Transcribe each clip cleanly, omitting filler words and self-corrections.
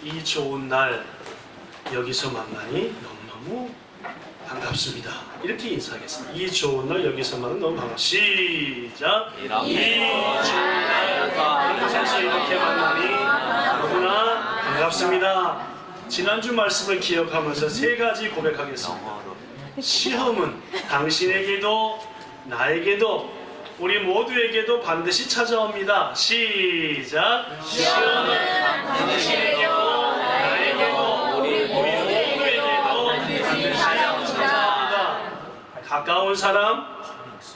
이 좋은 날 여기서 만나니 너무너무 반갑습니다. 이렇게 인사하겠습니다. 이 좋은 날 여기서 만나니 너무 반갑습니다. 시작! 이 좋은 날 여기서 이렇게 만나니 너무나 반갑습니다. 지난주 말씀을 기억하면서 세 가지 고백하겠습니다. 시험은 당신에게도 나에게도 우리 모두에게도 반드시 찾아옵니다. 시작! 시험은 당신에게도 나에게도 우리 모두에게도 반드시 찾아옵니다. 가까운 사람,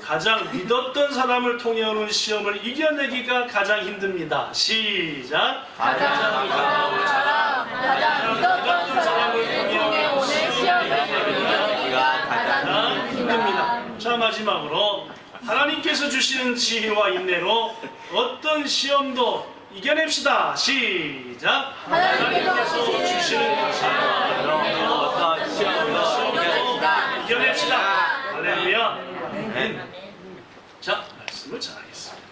가장 믿었던 사람을 통해 오는 시험을 이겨내기가 가장 힘듭니다. 시작! 가장 가까운 사람, 가장 믿었던 사람을 통해 오는 시험을 이겨내기가 가장 힘듭니다. 자, 마지막으로 하나님께서 주시는 지혜와 인내로 어떤 시험도 이겨냅시다. 시작! 하나님께서 주시는 지혜와 인내로 어떤 시험도 이겨냅시다. 할렐루야. 자, 말씀을 전하겠습니다.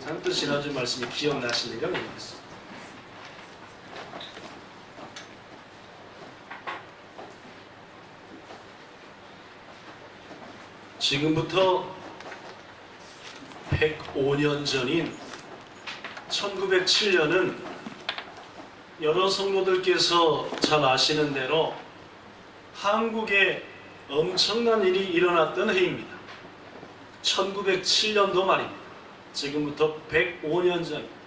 잔뜩 지난주 말씀이 기억나시는가 모르겠습니다. 지금부터 105년 전인 1907년은 여러 성도들께서 잘 아시는 대로 한국에 엄청난 일이 일어났던 해입니다. 1907년도 말입니다. 지금부터 105년 전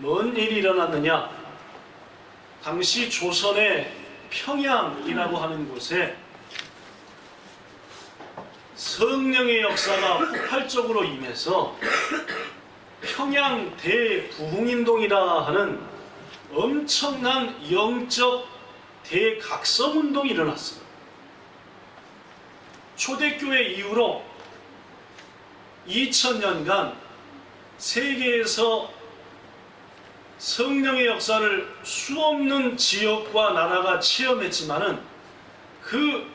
뭔 일이 일어났느냐? 당시 조선의 평양이라고 하는 곳에 성령의 역사가 폭발적으로 임해서 평양 대부흥운동이라 하는 엄청난 영적 대각성운동이 일어났습니다. 초대교회 이후로 2000년간 세계에서 성령의 역사를 수없는 지역과 나라가 체험했지만은 그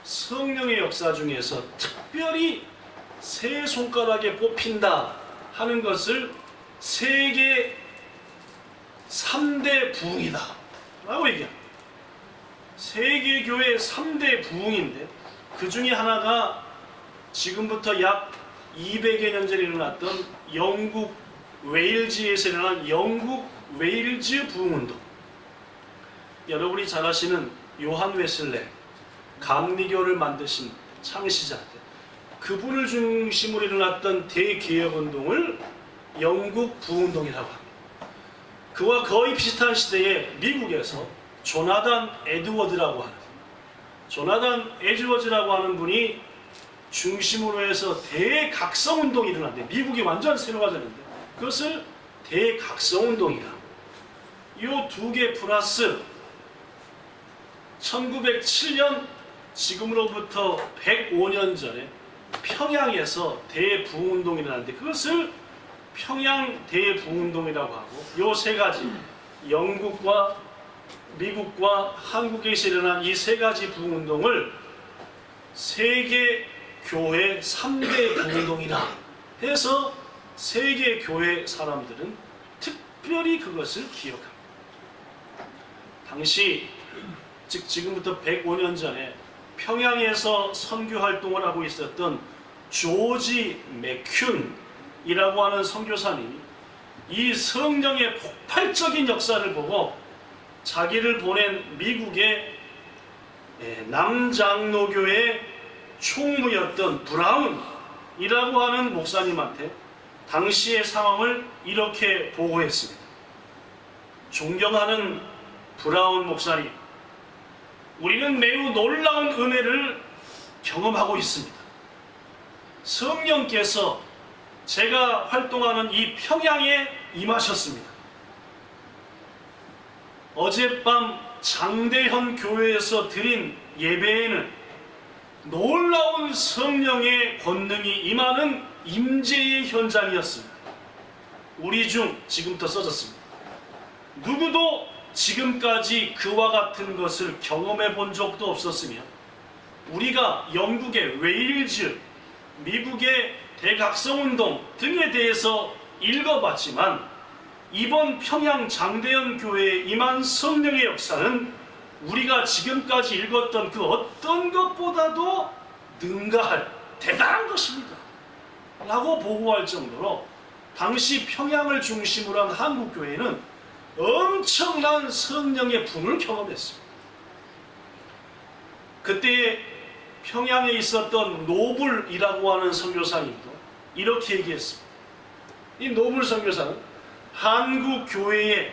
성령의 역사 중에서 특별히 세 손가락에 뽑힌다 하는 것을 세계 3대 부흥이다 라고 얘기합니다. 세계교회 3대 부흥인데 그 중에 하나가 지금부터 약 200여 년 전에 일어났던 영국 웨일즈에서 일어난 영국 웨일즈 부흥운동. 여러분이 잘 아시는 요한 웨슬레, 감리교를 만드신 창시자, 그분을 중심으로 일어났던 대개혁운동을 영국 부흥운동이라고 합니다. 그와 거의 비슷한 시대에 미국에서 조나단 에드워즈라고 하는 분이 중심으로 해서 대각성운동이 일어났는데 미국이 완전 새로워졌는데 그것을 대각성운동이라. 이 두 개 플러스 1907년 지금으로부터 105년 전에 평양에서 대부흥운동이 일어났는데 그것을 평양 대부흥운동이라고 하고 이 세 가지 영국과 미국과 한국에서 일어난 이 세 가지 부흥운동을 세계 교회 3대 부흥운동이라 해서 세계 교회 사람들은 특별히 그것을 기억합니다. 당시 즉 지금부터 105년 전에 평양에서 선교 활동을 하고 있었던 조지 맥튠이라고 하는 선교사님이 이 성령의 폭발적인 역사를 보고 자기를 보낸 미국의 남장로교의 총무였던 브라운이라고 하는 목사님한테 당시의 상황을 이렇게 보고했습니다. 존경하는 브라운 목사님, 우리는 매우 놀라운 은혜를 경험하고 있습니다. 성령께서 제가 활동하는 이 평양에 임하셨습니다. 어젯밤 장대현 교회에서 드린 예배에는 놀라운 성령의 권능이 임하는 임재의 현장이었습니다. 우리 중 지금부터 써졌습니다. 누구도 지금까지 그와 같은 것을 경험해 본 적도 없었으며 우리가 영국의 웨일즈, 미국의 대각성운동 등에 대해서 읽어봤지만 이번 평양 장대현 교회에 임한 성령의 역사는 우리가 지금까지 읽었던 그 어떤 것보다도 능가할 대단한 것입니다 라고 보고할 정도로 당시 평양을 중심으로 한 한국교회는 엄청난 성령의 분을 경험했습니다. 그때 평양에 있었던 노블이라고 하는 선교사님도 이렇게 얘기했습니다. 이 노블 선교사는 한국 교회에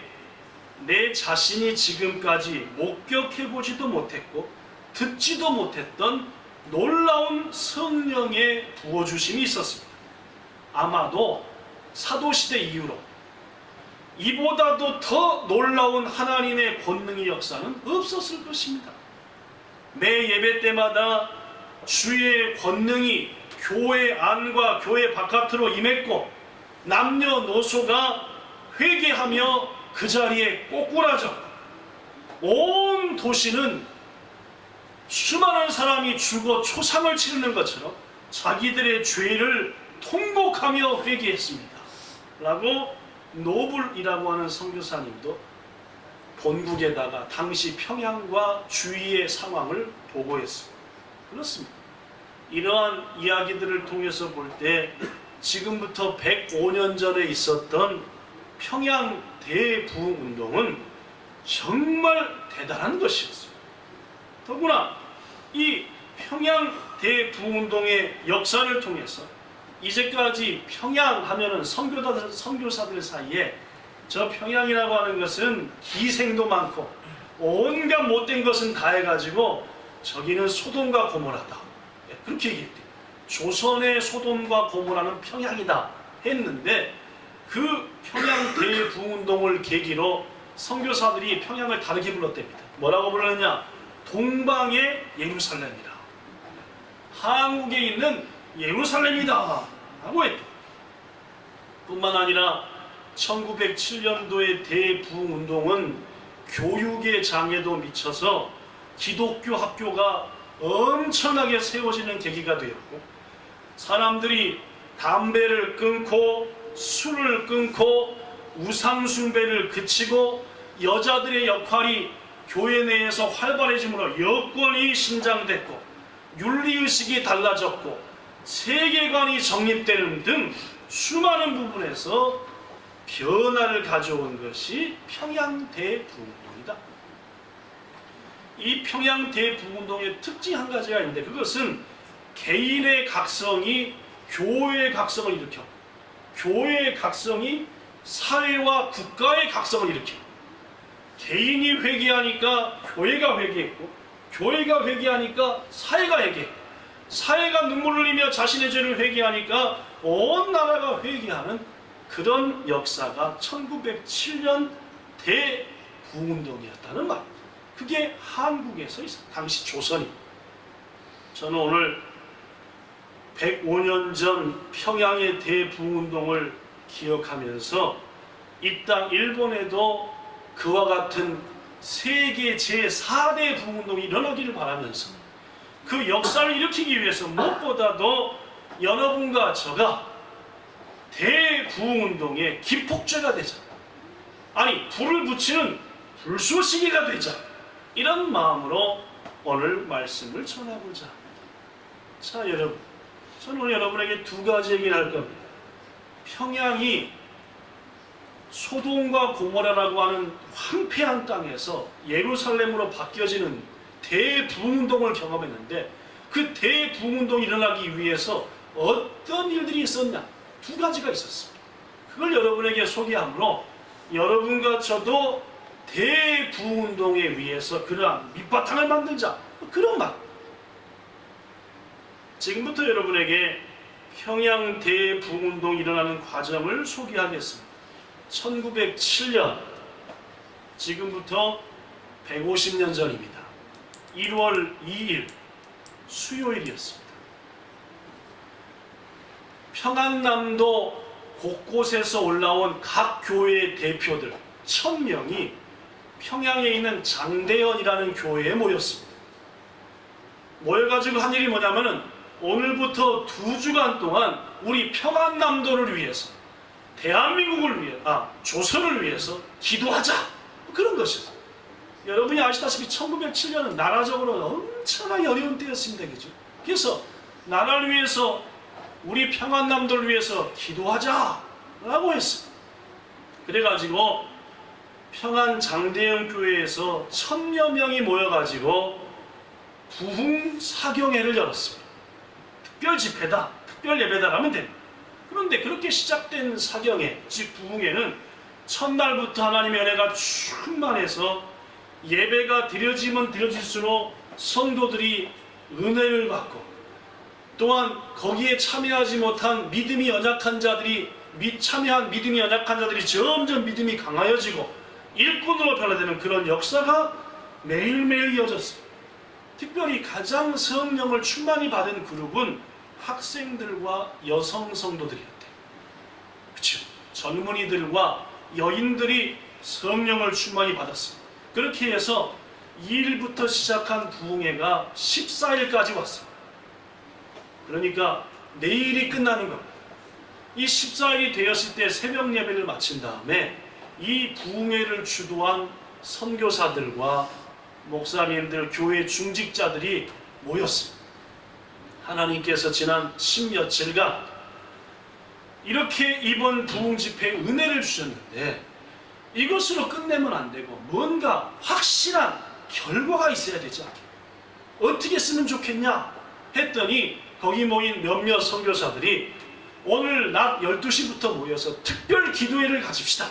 내 자신이 지금까지 목격해보지도 못했고 듣지도 못했던 놀라운 성령의 부어주심이 있었습니다. 아마도 사도시대 이후로 이보다도 더 놀라운 하나님의 권능의 역사는 없었을 것입니다. 매 예배 때마다 주의 권능이 교회 안과 교회 바깥으로 임했고 남녀노소가 회개하며 그 자리에 꼬꾸라졌고 온 도시는 수많은 사람이 죽어 초상을 치르는 것처럼 자기들의 죄를 통곡하며 회개했습니다 라고 노블이라고 하는 선교사님도 본국에다가 당시 평양과 주위의 상황을 보고했습니다. 그렇습니다. 이러한 이야기들을 통해서 볼 때 지금부터 105년 전에 있었던 평양 대부흥운동은 정말 대단한 것이었어요. 더구나 이 평양 대부흥운동의 역사를 통해서 이제까지 평양 하면은 선교사들 사이에 저 평양이라고 하는 것은 기생도 많고 온갖 못된 것은 다 해가지고 저기는 소돔과 고모라다 그렇게 얘기했대요. 조선의 소돔과 고모라는 평양이다 했는데 그 평양 대부흥운동을 계기로 선교사들이 평양을 다르게 불렀답니다. 뭐라고 불렀느냐? 동방의 예루살렘이라, 한국에 있는 예루살렘이다 라고 했다. 뿐만 아니라 1907년도의 대부흥운동은 교육의 장애도 미쳐서 기독교 학교가 엄청나게 세워지는 계기가 되었고 사람들이 담배를 끊고 술을 끊고 우상숭배를 그치고 여자들의 역할이 교회 내에서 활발해짐으로 여권이 신장됐고 윤리의식이 달라졌고 세계관이 정립되는 등 수많은 부분에서 변화를 가져온 것이 평양 대부흥운동이다. 이 평양 대부흥운동의 특징 한 가지가 있는데 그것은 개인의 각성이 교회의 각성을 일으켜 교회의 각성이 사회와 국가의 각성을 일으켜 개인이 회개하니까 교회가 회개했고 교회가 회개하니까 사회가 회개했고 사회가 눈물 흘리며 자신의 죄를 회개하니까 온 나라가 회개하는 그런 역사가 1907년 대부흥운동이었다는 말. 그게 한국에서 있어. 당시 조선이. 저는 오늘 105년 전 평양의 대부흥운동을 기억하면서 이 땅 일본에도 그와 같은 세계 제4대 부흥운동이 일어나기를 바라면서 그 역사를 일으키기 위해서 무엇보다도 여러분과 저가 대부흥운동의 기폭제가 되자, 아니 불을 붙이는 불쏘시개가 되자, 이런 마음으로 오늘 말씀을 전하고자 합니다. 자 여러분, 저는 오늘 여러분에게 두 가지 얘기를 할 겁니다. 평양이 소돔과 고모라라고 하는 황폐한 땅에서 예루살렘으로 바뀌어지는 대부흥운동을 경험했는데 그 대부흥운동이 일어나기 위해서 어떤 일들이 있었냐? 두 가지가 있었습니다. 그걸 여러분에게 소개함으로 여러분과 저도 대부흥운동에 위해서 그러한 밑바탕을 만들자, 그런 말. 지금부터 여러분에게 평양 대부흥운동이 일어나는 과정을 소개하겠습니다. 1907년, 지금부터 150년 전입니다. 1월 2일 수요일이었습니다. 평안남도 곳곳에서 올라온 각 교회의 대표들 1000명이 평양에 있는 장대현이라는 교회에 모였습니다. 모여가지고 한 일이 뭐냐면은 오늘부터 2주간 동안 우리 평안남도를 위해서 대한민국을 위해, 조선을 위해서 기도하자. 그런 것이었어요. 여러분이 아시다시피 1907년은 나라적으로 엄청나게 어려운 때였습니다. 그죠? 그래서 나라를 위해서, 우리 평안남도를 위해서 기도하자라고 했어요. 그래가지고 평안 장대영 교회에서 1000여 명이 모여가지고 부흥 사경회를 열었습니다. 특별 집회다, 특별 예배다라면 됩니다. 그런데 그렇게 시작된 사경회, 즉 부흥회는 첫날부터 하나님의 은혜가 충만해서 예배가 드려지면 드려질수록 성도들이 은혜를 받고, 또한 거기에 참여하지 못한 믿음이 연약한 자들이, 참여한 믿음이 연약한 자들이 점점 믿음이 강하여지고 일꾼으로 변화되는 그런 역사가 매일매일 이어졌습니다. 특별히 가장 성령을 충만히 받은 그룹은 학생들과 여성 성도들이었대요. 그렇죠? 젊은이들과 여인들이 성령을 충만히 받았습니다. 그렇게 해서 2일부터 시작한 부흥회가 14일까지 왔습니다. 그러니까 내일이 끝나는 겁니다. 이 14일이 되었을 때 새벽 예배를 마친 다음에 이 부흥회를 주도한 선교사들과 목사님들, 교회 중직자들이 모였습니다. 하나님께서 지난 10여칠간 이렇게 이번 부흥 집회에 은혜를 주셨는데, 이것으로 끝내면 안 되고 뭔가 확실한 결과가 있어야 되지 않겠냐, 어떻게 쓰면 좋겠냐 했더니 거기 모인 몇몇 선교사들이 오늘 낮 12시부터 모여서 특별 기도회를 가집시다.